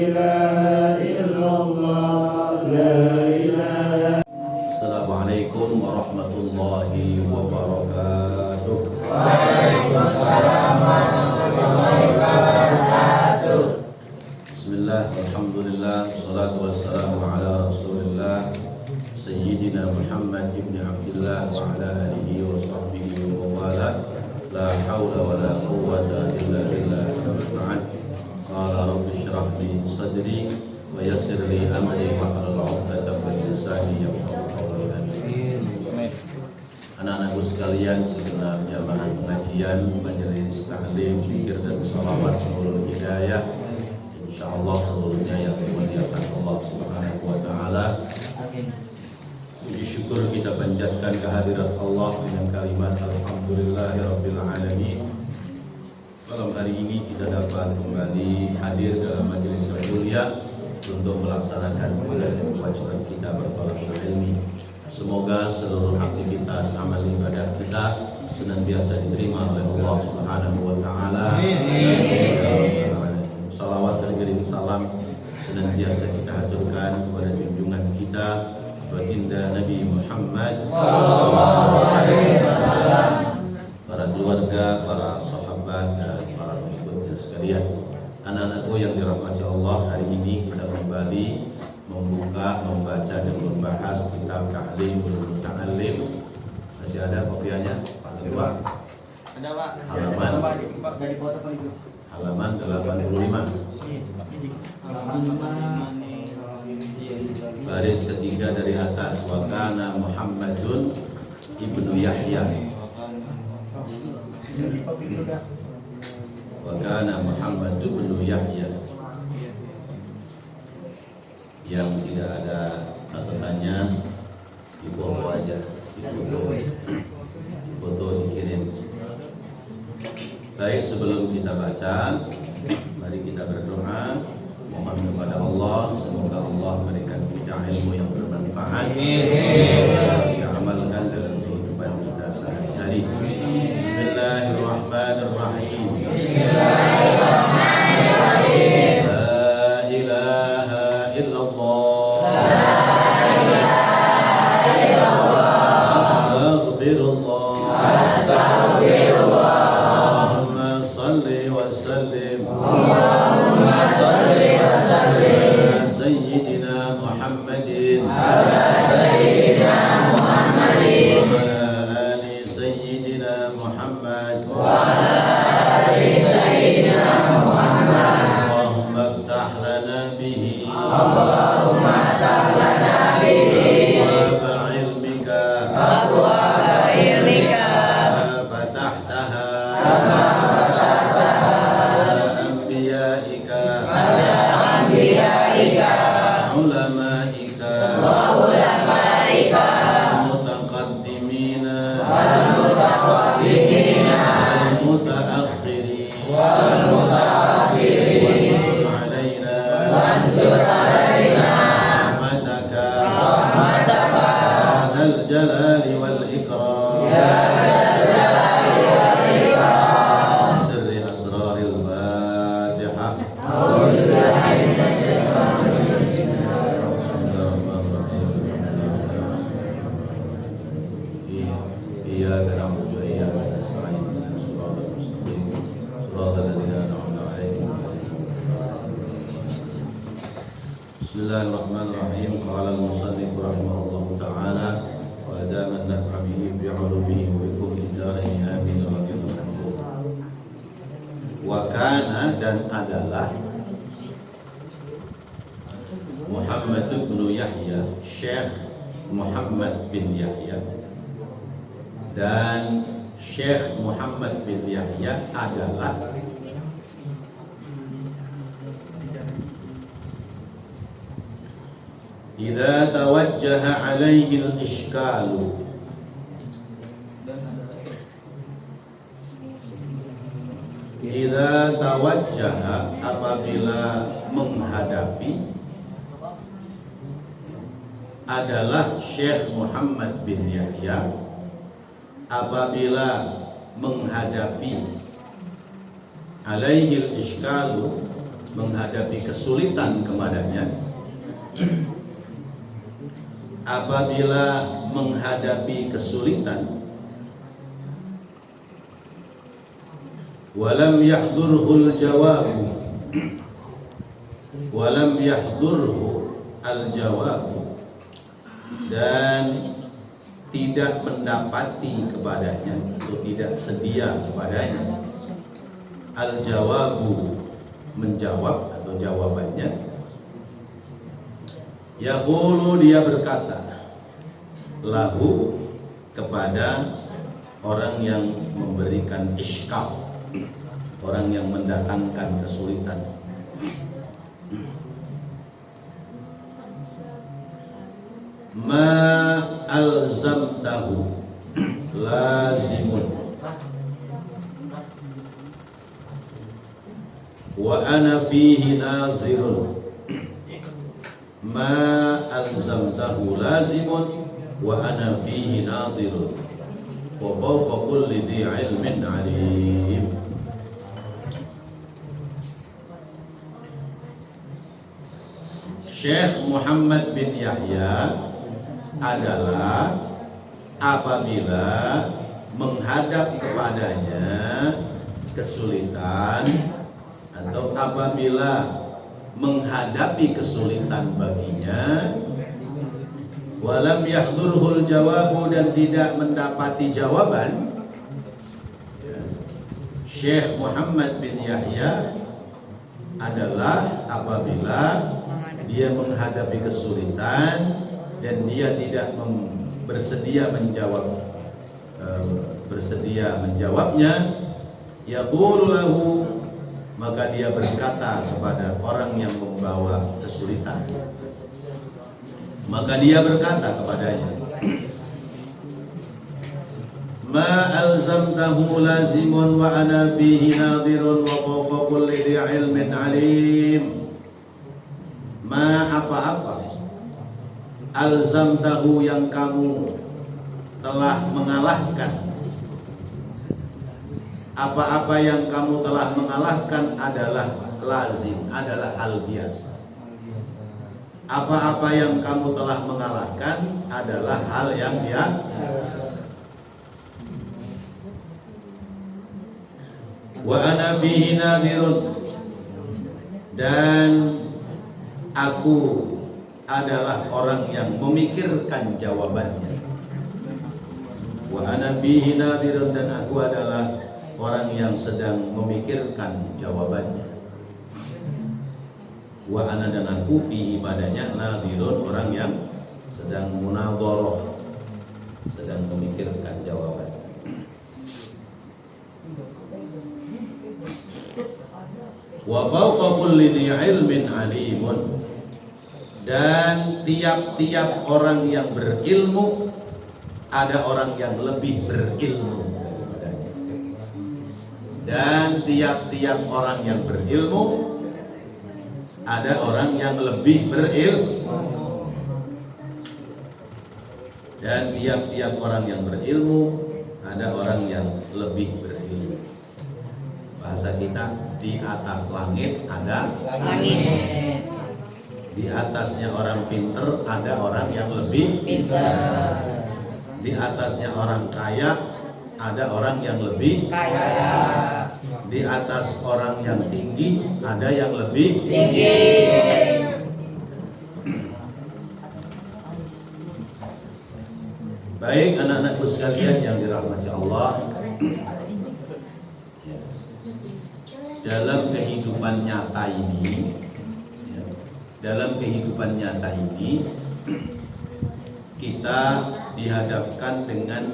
ilaha illallah, la ilaha. Assalamualaikum warahmatullahi wabarakatuh. Waalaikumsalam warahmatullahi wabarakatuh. Bismillah, alhamdulillah, salatu wassalamu ala rasulillah Sayyidina Muhammad ibn Abdullah wa ala alihi wa sahbihi wa wala. La hawla wa la quwwata illa billah. Qala rabbi shrah li sadri wa yassir li amri wahlul 'uqdatam min lisani yafqahu qawli. Anak-anakku sekalian, segenap jamaah pengajian majelis taklim, zikir dan shalawat seluruh hidayah, insyaallah seluruhnya yang dimuliakan Allah Subhanahu wa taala. Puji syukur kita panjatkan kehadirat Allah dengan kalimat alhamdulillahirabbil alamin. Malam hari ini kita dapat kembali hadir dalam majelis mulia untuk melaksanakan tugas dan kewajiban kita bertolak ilmi. Semoga seluruh aktivitas amal ibadah kita senantiasa diterima oleh Allah Subhanahu wa taala. Amin. Salawat dan kirim salam senantiasa kita haturkan kepada junjungan kita baginda Nabi Muhammad sallallahu alaihi wasallam, para keluarga, para sahabat dan para pengikut sekalian. Anak-anakku yang dirahmati Allah, hari ini kita kembali membuka, membaca dan membahas kitab Ta'limul Muta'allim. Masih ada kopiannya? Pak Sirwa? Ada, Pak. Halaman 85. Baris ketiga dari atas. Wa kana Muhammadun ibnu Yahya. Wa kana Muhammad ibnu Yahya. Yang tidak ada catatannya di foto aja, di foto dikirim. Baik, sebelum kita baca, mari kita berdoa, mohon kepada Allah, semoga Allah memberikan kita ilmu yang bermanfaat, kita amalkan dalam kehidupan kita sehari-hari. Bismillahirrahmanirrahim. Bismillahirrahmanirrahim. La ilaha illallah. La ilaha illallah. Astaghfirullah. Astaghfirullah. Allahumma salli wa sallim. Allahumma salli wa sallim. Ala Sayyidina Muhammadin. Ala Sayyidina Muhammadin. Wa ala ali Sayyidina Muhammad. Wa ala ali Sayyidina Muhammad. Allahumma iftah lana bihi. Allahumma iftah lana bihi. Abwaaba ilmika. Abwaaba ilmika. Ma fatahtaha. Ma fatahtaha. Ala anbiyaika. Ala anbiyaika. Ulamaika. Wa ulamaika. Mutaqaddimina. Wal mutaqaddimina. Wal mutaakhirin. Wal mutaakhirin. Wansur alaina rahmataka. Rahmataka. Dzal jalali wal ikram. Ya dzal jalali wal ikram. Sirri asraril Fatihah. A'udzu billahi minasy syaithanir rajim. Bismillahirrahmanirrahim. Iyyaka na'budu wa iyyaka nasta'in. Shiratal mustaqim. Shiratal ladzina an'amta 'alaihim. Bismillahirrahmanirrahim. Qala al-musannif rahimahullahu ta'ala wa adama an-naf'a bihi bi'ulumihi wa bikum bid-darain amin wa rahmatullahi. Wa kana, dan adalah, Muhammad bin Yahya, Syekh Muhammad bin Yahya, dan Syekh Muhammad bin Yahya adalah idza tawajjaha alaihi al-ishkalu, idza tawajjaha, apabila menghadapi, adalah Syekh Muhammad bin Yahya apabila menghadapi alaihil iskalu, menghadapi kesulitan kepadanya, apabila menghadapi kesulitan, walam yahdurhul jawabu, walam yahdurhu al jawabu, dan tidak mendapati kepadanya atau tidak sedia kepadanya al jawabu, menjawab atau jawabannya, yaqulu, dia berkata, lahu, kepada orang yang memberikan iskal, orang yang mendatangkan kesulitan, ma alzamtahu lazimun wa ana fihi nazirun. Ma alzamtahu lazimun wa ana fihi nazirun wa fawqa kulli dhi ilmin alim. Syekh Muhammad bin Yahya adalah apabila menghadap kepadanya kesulitan atau apabila menghadapi kesulitan baginya, walam yahdurhul jawabu, dan tidak mendapati jawaban, Syekh Muhammad bin Yahya adalah apabila dia menghadapi kesulitan dan dia tidak bersedia menjawabnya, yaqulu lahu, maka dia berkata kepada orang yang membawa kesulitan, maka dia berkata kepadanya, ma alzamtahu lazimun wa ana fihi nadhirun wa fawqa kulli dhi ilmin alim. Ma apa-apa alzamtahu yang kamu telah mengalahkan, apa-apa yang kamu telah mengalahkan adalah lazim, adalah hal biasa. Apa-apa yang kamu telah mengalahkan adalah hal yang biasa. Wa ana fihi nadhirun, dan aku adalah orang yang memikirkan jawabannya. Wa ana fihi nadhirun, dan aku adalah orang yang sedang memikirkan jawabannya. Wa ana, dan aku fihi padanya nadhirun, orang yang sedang munadharah, sedang memikirkan jawaban. Wa fawqa kulli dhi ilmin alimun, dan tiap-tiap orang yang berilmu ada orang yang lebih berilmu, dan tiap-tiap orang yang berilmu ada orang yang lebih berilmu, dan tiap-tiap orang yang berilmu ada orang yang lebih berilmu. Bahasa kita, di atas langit ada langit, di atasnya orang pinter ada orang yang lebih pintar, di atasnya orang kaya ada orang yang lebih kaya, di atas orang yang tinggi ada yang lebih tinggi. Baik anak-anakku sekalian yang dirahmati Allah, dalam kehidupan nyata ini, kita dihadapkan dengan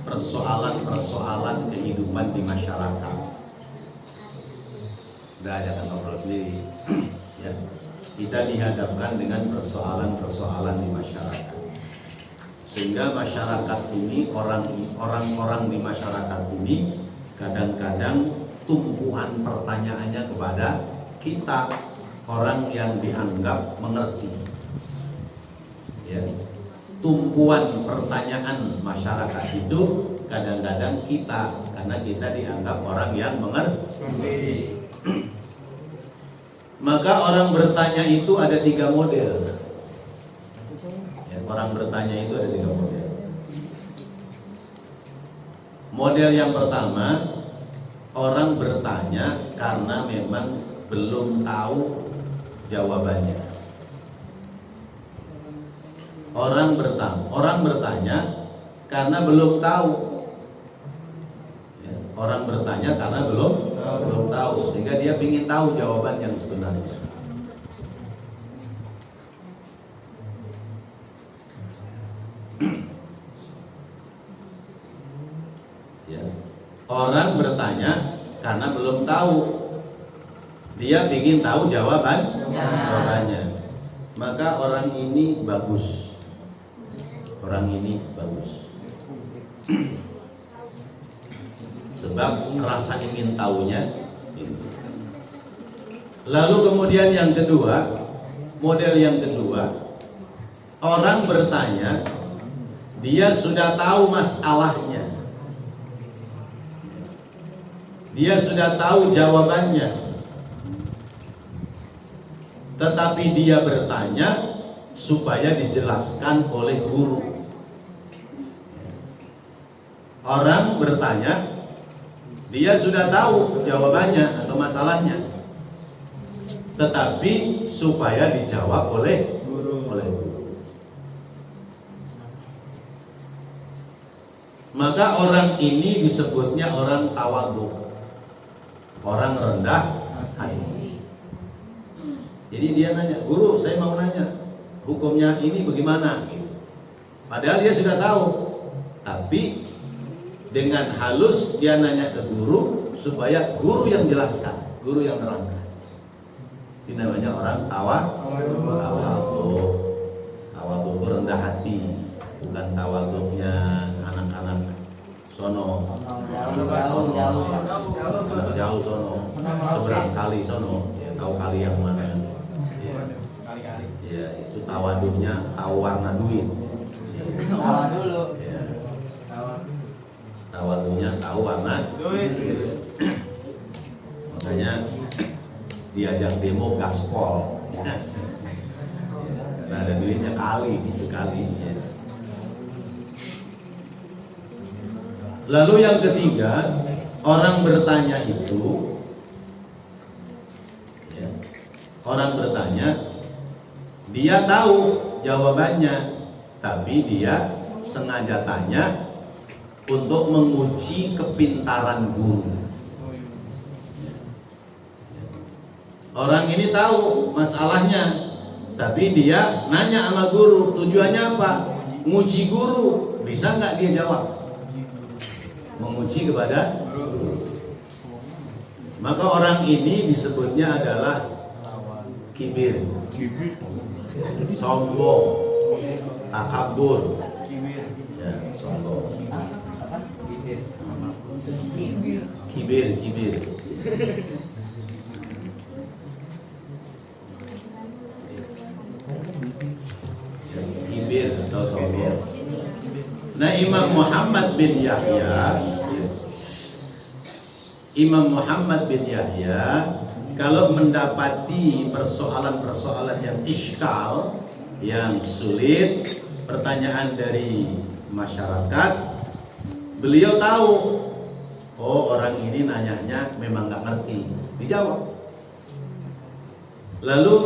persoalan-persoalan kehidupan di masyarakat. Udah ada kan ngobrol sendiri. Ya. Kita dihadapkan dengan persoalan-persoalan di masyarakat. Sehingga masyarakat ini, orang-orang di masyarakat ini kadang-kadang tumpuan pertanyaannya kepada kita, orang yang dianggap mengerti. Ya. Tumpuan pertanyaan masyarakat itu kadang-kadang kita, karena kita dianggap orang yang mengerti. Maka orang bertanya itu ada 3 model. Ya, orang bertanya itu ada 3 model. Model yang pertama, orang bertanya karena memang belum tahu jawabannya. Orang bertanya karena belum tahu. Ya, orang bertanya karena belum tahu, sehingga dia ingin tahu jawaban yang sebenarnya. Ya. Orang bertanya karena belum tahu, dia ingin tahu jawabannya. Maka orang ini bagus. Orang ini bagus. Sebab rasa ingin tahunya. Lalu kemudian yang kedua, model yang kedua, orang bertanya, dia sudah tahu masalahnya, dia sudah tahu jawabannya, tetapi dia bertanya supaya dijelaskan oleh guru. Orang bertanya, dia sudah tahu jawabannya atau masalahnya, tetapi supaya dijawab oleh guru. Maka orang ini disebutnya orang tawadhu, orang rendah hati. Jadi dia nanya, guru saya mau nanya, hukumnya ini bagaimana? Padahal dia sudah tahu, tapi dengan halus dia nanya ke guru supaya guru yang jelaskan, guru yang terangkan. Ini namanya orang tawadhu. Tawadhu itu rendah hati, bukan tawadhunya anak-anak sono. Jauh sono, seberang kali sono, ya, tahu kali yang mana? Ya, itu tawadhunya tahu warna duit. Tawa dulu. Ya. Tawadhunya tahu warna duit. Makanya diajak demo gaspol. Nah, ada duitnya kali gitu kali. Ya. Lalu yang ketiga, orang bertanya itu, ya, orang bertanya, dia tahu jawabannya, tapi dia sengaja tanya untuk menguji kepintaran guru. Orang ini tahu masalahnya, tapi dia nanya sama guru, tujuannya apa? Nguji guru, bisa nggak dia jawab? Menguji kepada guru. Maka orang ini disebutnya adalah kibir, sombong, takabur, ya, sombong, kibir. Kibir atau sombong. Nah, Imam Muhammad bin Yahya kalau mendapati persoalan-persoalan yang iskal, yang sulit, pertanyaan dari masyarakat, beliau tahu, oh orang ini nanyanya memang nggak ngerti, dijawab. Lalu,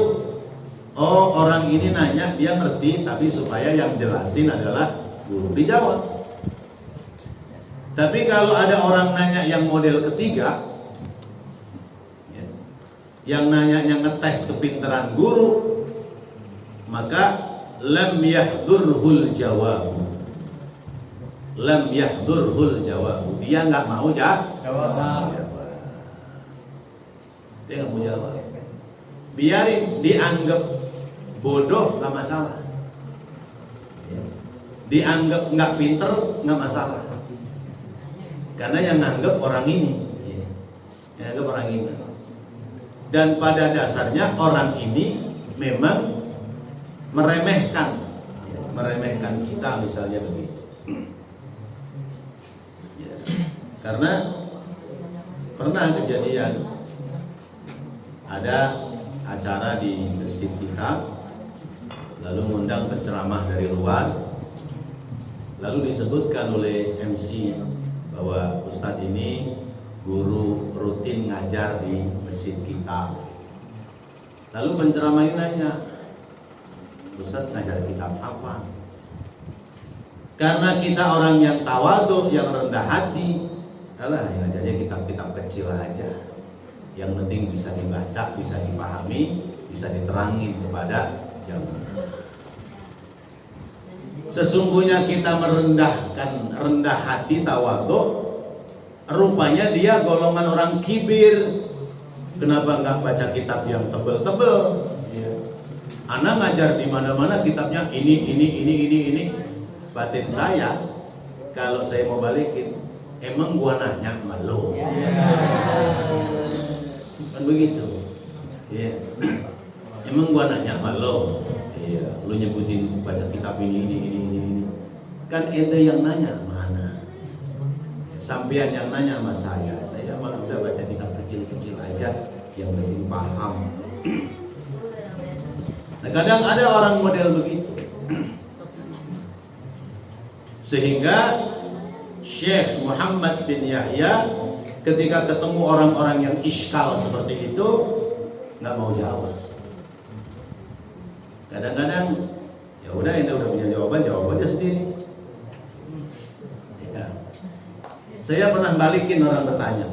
oh orang ini nanya dia ngerti, tapi supaya yang jelasin adalah guru, dijawab. Tapi kalau ada orang nanya yang model ketiga, ya, yang nanya ngetes kepintaran guru, maka lam yahdurhul jawab. Dia nggak mau jawab. Dia nggak mau jawab. Biarin, dianggap bodoh nggak masalah, dianggap nggak pinter nggak masalah, karena yang nganggap orang ini, yang nganggap orang ini. Dan pada dasarnya orang ini memang meremehkan kita, misalnya begitu. Karena pernah kejadian ada acara di masjid kita, lalu mengundang penceramah dari luar, lalu disebutkan oleh MC bahwa Ustadz ini guru rutin ngajar di masjid kita. Lalu penceramah ini nanya, Ustadz ngajar kitab apa? Karena kita orang yang tawadhu, yang rendah hati, alah yang ngajarnya kitab-kitab kecil aja. Yang penting bisa dibaca, bisa dipahami, bisa diterangin kepada jamaah. Sesungguhnya kita merendahkan, rendah hati, tawadhu, rupanya dia golongan orang kibir. Kenapa nggak baca kitab yang tebel-tebel? Ana ngajar di mana-mana kitabnya ini. Batin saya, kalau saya mau balikin, emang gua nanya sama lo. Kan begitu. Iya. Emang gua nanya sama lo. Iya, lu nyebutin baca kitab ini. Kan ente yang nanya mana? Sampean yang nanya sama saya. Saya malah udah baca kitab kecil-kecil aja yang penting paham. Nah, kadang ada orang model begitu. Sehingga Syekh Muhammad bin Yahya ketika ketemu orang-orang yang iskal seperti itu nggak mau jawab. Kadang-kadang ya udah, ente udah punya jawaban, jawab aja sendiri. Ya. Saya pernah balikin orang bertanya,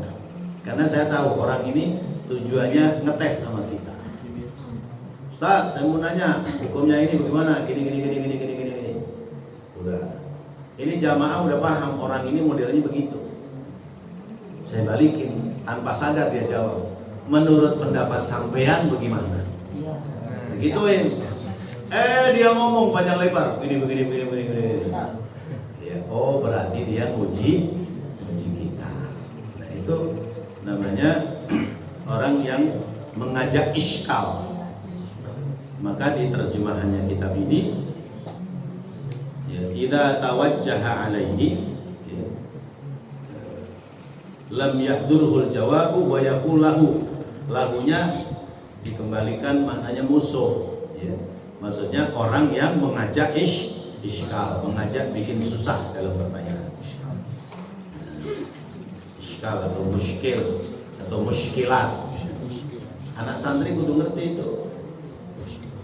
karena saya tahu orang ini tujuannya ngetes sama kita. Ustaz, saya mau nanya hukumnya ini bagaimana? Gini. Udah. Ini jamaah udah paham orang ini modelnya begitu. Saya balikin tanpa sadar dia jawab, menurut pendapat sampean bagaimana? Gituin. Dia ngomong panjang lebar, begini. Ya, oh berarti dia uji kita. Nah itu namanya orang yang mengajak iskal. Maka di terjemahannya kitab ini, idza tawajjaha alaihi lam yahdurhul jawabu wa yaqulahu. Lagunya dikembalikan maknanya musuh, ya. Maksudnya orang yang mengajak iskal, mengajak bikin susah dalam pertanyaan. Iskal atau muskil atau muskilat. Anak santri kudu ngerti itu.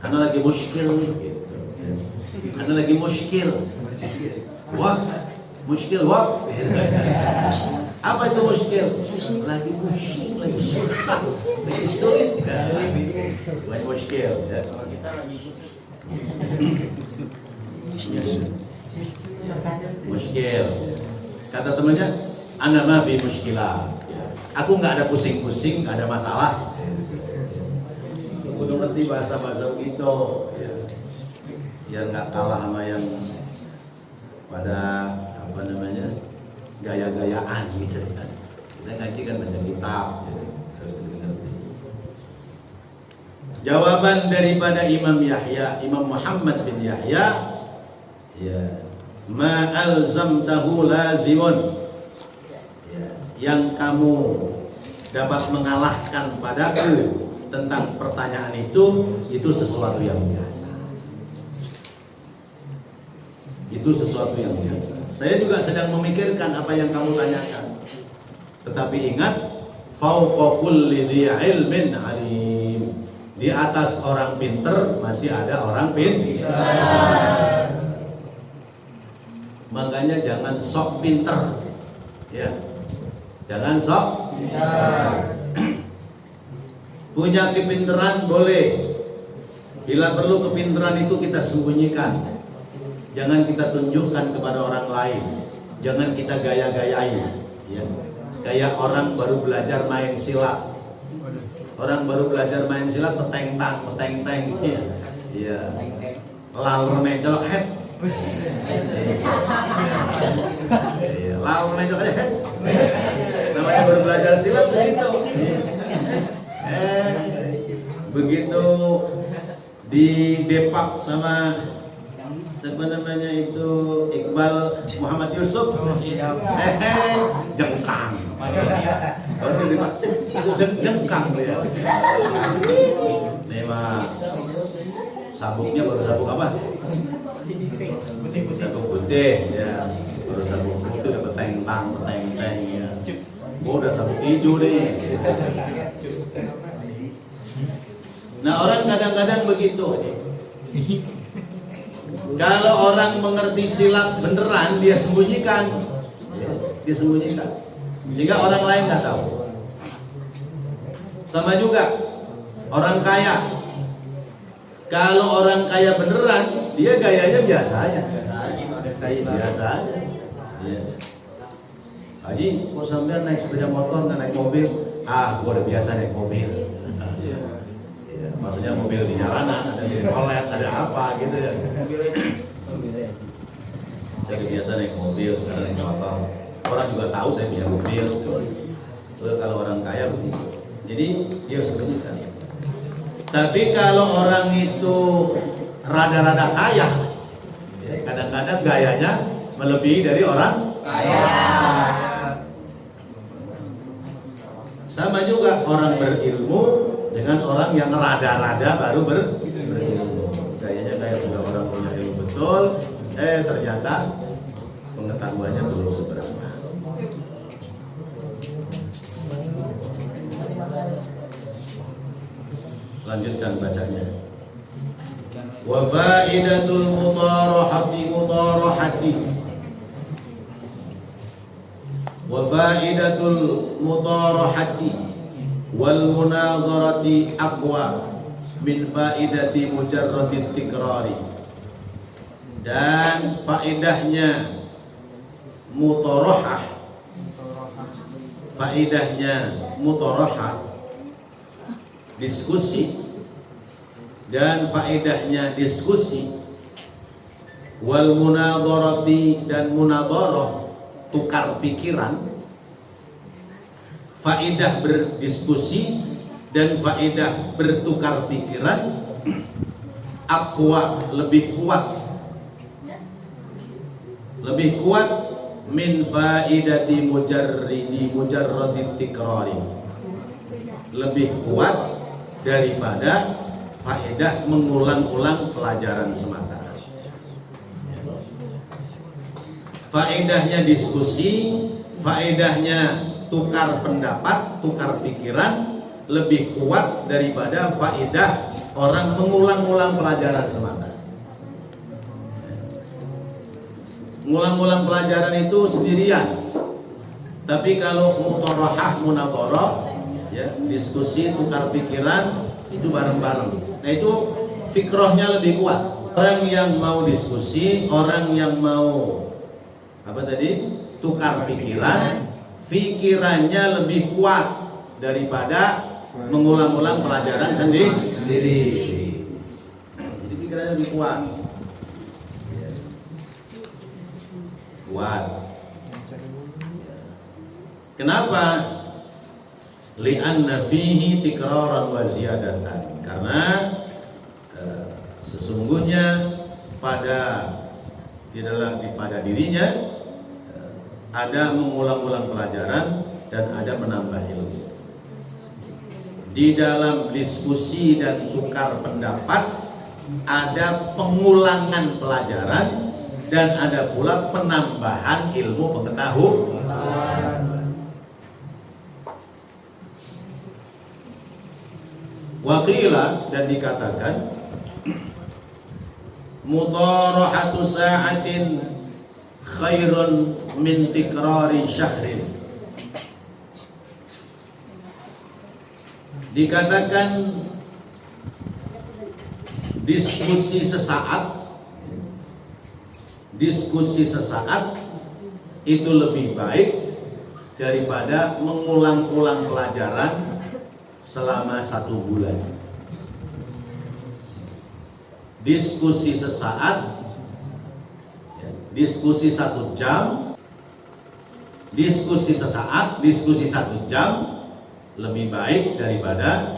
Karena lagi muskil nih, gitu. Karena lagi muskil. Wah, muskil wah. Apa itu muskil? Lagi muskil, lagi susah, lagi sulit. Lagi muskil, ya. Muskil. Kata temannya, ana ma bi muskilah. Aku nggak ada pusing-pusing, nggak ada masalah. Kudu ngerti bahasa-bahasa begitu, ya. Biar nggak kalah sama yang pada apa namanya gaya-gayaan gitu kan. Kita ngaji kan baca kitab, ya. Harus ngerti. Jawaban daripada Imam Muhammad bin Yahya, ya, ma alzamtahu lazimun. Ya, yang kamu dapat mengalahkan padaku tentang pertanyaan itu sesuatu yang biasa. Itu sesuatu yang biasa. Saya juga sedang memikirkan apa yang kamu tanyakan. Tetapi ingat, fauqa kulli dzi ilmin alim. Di atas orang pinter masih ada orang pintar. Makanya jangan sok pinter. Ya. Jangan sok pintar. Punya kepinteran boleh. Bila perlu kepinteran itu kita sembunyikan. Jangan kita tunjukkan kepada orang lain. Jangan kita gaya-gayain, ya. Kayak orang baru belajar main silat. Orang baru belajar main silat peteng-teng, ya. Iya. Lalurne colok head. Iya, lalurne colok head. Namanya baru belajar silat begitu. Begitu didepak sama siapa namanya itu Iqbal Muhammad Yusuf, jengkang. Baru divaksin itu jengkang dia. sabuknya baru sabuk apa? Sabuk putih ya, baru sabuk putih udah peteng-teng ya. Oh, udah sabuk hijau nih. Nah, orang kadang-kadang begitu. Kalau orang mengerti silat beneran, dia sembunyikan. Dia sembunyikan. Sehingga orang lain nggak tahu. Sama juga orang kaya. Kalau orang kaya beneran, dia gayanya biasa aja. Biasa aja. Ya. Haji, kok sampean naik sepeda motor nggak naik mobil? Ah, gua udah biasa naik mobil. Ya. Maksudnya mobil di jalanan, ada di toilet, ada apa gitu ya. Saya biasa naik mobil, sekarang naik motor. Orang juga tahu saya punya mobil. Kalau orang kaya begitu. Jadi dia sembunyikan. Tapi kalau orang itu rada-rada kaya, kadang-kadang gayanya melebihi dari orang kaya. Sama juga orang berilmu dengan orang yang rada-rada baru berilmu. Gayanya kayak sudah orang punya ilmu betul, ternyata pengetahuannya belum seberapa. Lanjutkan bacanya. Wa fa'idatul mutarahati wa fa'idatul mutarahati wal munazarati aqwa min fa'idati mujarradit tikrari. Dan faedahnya mutarahah, diskusi, dan faedahnya diskusi, wal munadharati, dan munadharah, tukar pikiran. Faedah berdiskusi dan faedah bertukar pikiran aqwa, lebih kuat min faidati mujarradit tikrari, lebih kuat daripada faedah mengulang-ulang pelajaran semata. Faedahnya diskusi, faedahnya tukar pendapat, tukar pikiran lebih kuat daripada faedah orang mengulang-ulang pelajaran semata. Mengulang-ulang pelajaran itu sendirian. Tapi kalau mutarahah, munadharah, ya, diskusi, tukar pikiran, itu bareng-bareng. Nah, itu fikrohnya lebih kuat. Orang yang mau diskusi, orang yang mau tukar pikiran, pikirannya lebih kuat daripada mengulang-ulang pelajaran sendiri. Jadi pikirannya lebih kuat. Kenapa? Li'anna fihi tikraran wa ziyadatan. Karena sesungguhnya pada dirinya ada mengulang-ulang pelajaran dan ada menambah ilmu. Di dalam diskusi dan tukar pendapat ada pengulangan pelajaran dan ada pula penambahan ilmu pengetahuan. Waqila, dan dikatakan mutarahatu sa'atin khairun min tikrari syahrin. Dikatakan diskusi sesaat itu lebih baik daripada mengulang-ulang pelajaran selama 1 bulan. Diskusi sesaat, diskusi 1 jam, diskusi sesaat, diskusi 1 jam lebih baik daripada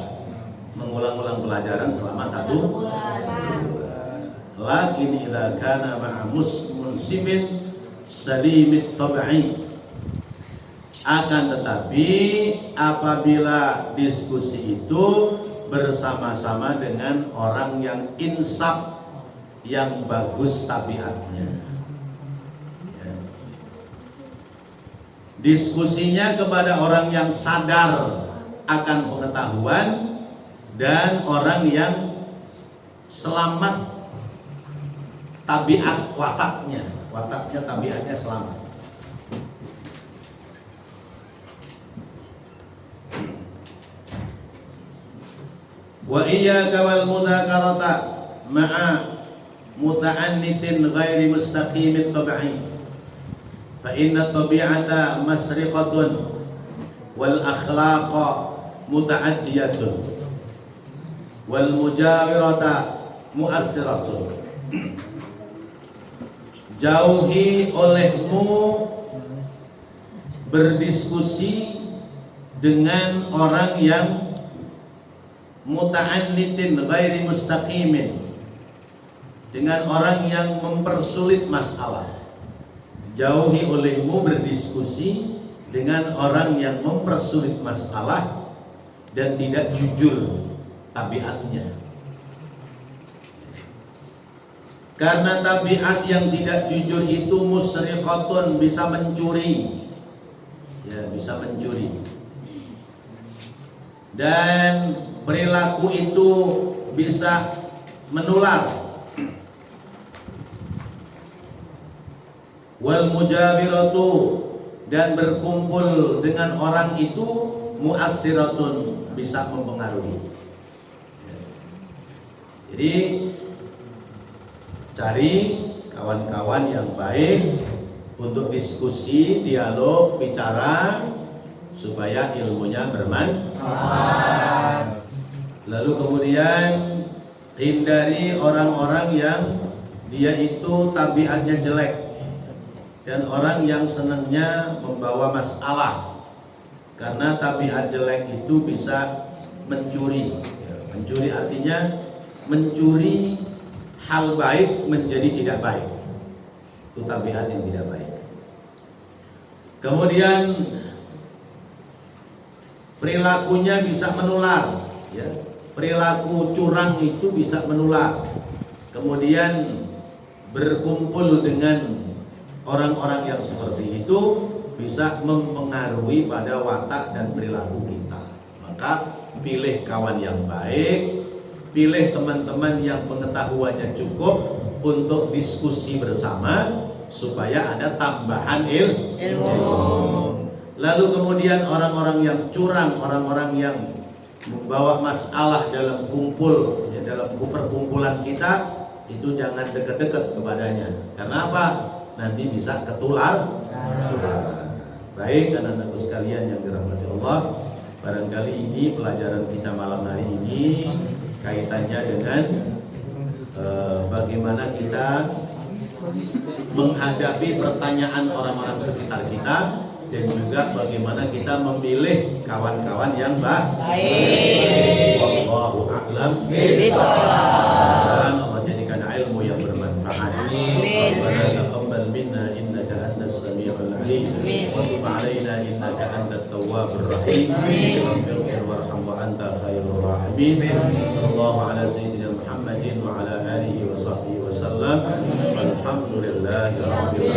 mengulang-ulang pelajaran selama 1 bulan. Lakin idza kana ma'a munsimin salimit tab'i, akan tetapi apabila diskusi itu bersama-sama dengan orang yang insaf, yang bagus tabiatnya. Ya. Diskusinya kepada orang yang sadar akan pengetahuan dan orang yang selamat tabiat wataknya tabiatnya selamat. Wa iyyaka wal mudzakarata ma'a muta'annitin ghairi mustaqimit tab'i fa inna tabi'ata masriqatun wal akhlaqa muta'addiyatun wal mujawirata mu'assiratun. Jauhi olehmu berdiskusi dengan orang yang muta'annitin ghairi mustaqimin, dengan orang yang mempersulit masalah. Jauhi olehmu berdiskusi dengan orang yang mempersulit masalah dan tidak jujur tabiatnya. Karena tabiat yang tidak jujur itu musriqatun, bisa mencuri. Ya, bisa mencuri. Dan perilaku itu bisa menular. Wal mujawiratu, dan berkumpul dengan orang itu mu'assiratun, bisa mempengaruhi. Jadi cari kawan-kawan yang baik untuk diskusi, dialog, bicara supaya ilmunya bermanfaat. Lalu kemudian hindari orang-orang yang dia itu tabiatnya jelek dan orang yang senangnya membawa masalah. Karena tabiat jelek itu bisa mencuri. Mencuri artinya mencuri hal baik menjadi tidak baik. Itu tabiat yang tidak baik. Kemudian perilakunya bisa menular, ya. Perilaku curang itu bisa menular. Kemudian berkumpul dengan orang-orang yang seperti itu bisa mempengaruhi pada watak dan perilaku kita. Maka pilih kawan yang baik, pilih teman-teman yang pengetahuannya cukup untuk diskusi bersama supaya ada tambahan ilmu. Lalu kemudian orang-orang yang curang, orang-orang yang membawa masalah dalam kumpul, ya, dalam perkumpulan kita, itu jangan dekat-dekat kepadanya. Karena apa? Nanti bisa ketular. Baik, anak-anakku sekalian yang dirahmati Allah, barangkali ini pelajaran kita malam hari ini kaitannya dengan bagaimana kita menghadapi pertanyaan orang-orang sekitar kita, dan juga bagaimana kita memilih kawan-kawan yang baik. Wallahu a'lam bishawab. Dan Allah jadikan ilmu yang bermanfaat. Rabbana taqabbal minna innaka antas samiul alim wa tub 'alaina innaka antat tawwabur rahim. Rabbir warham wa anta khairur rahimin. Sallallahu ala sayyidina Muhammadin wa ala alihi wa sahbihi wa sallam. Alhamdulillahi rabbil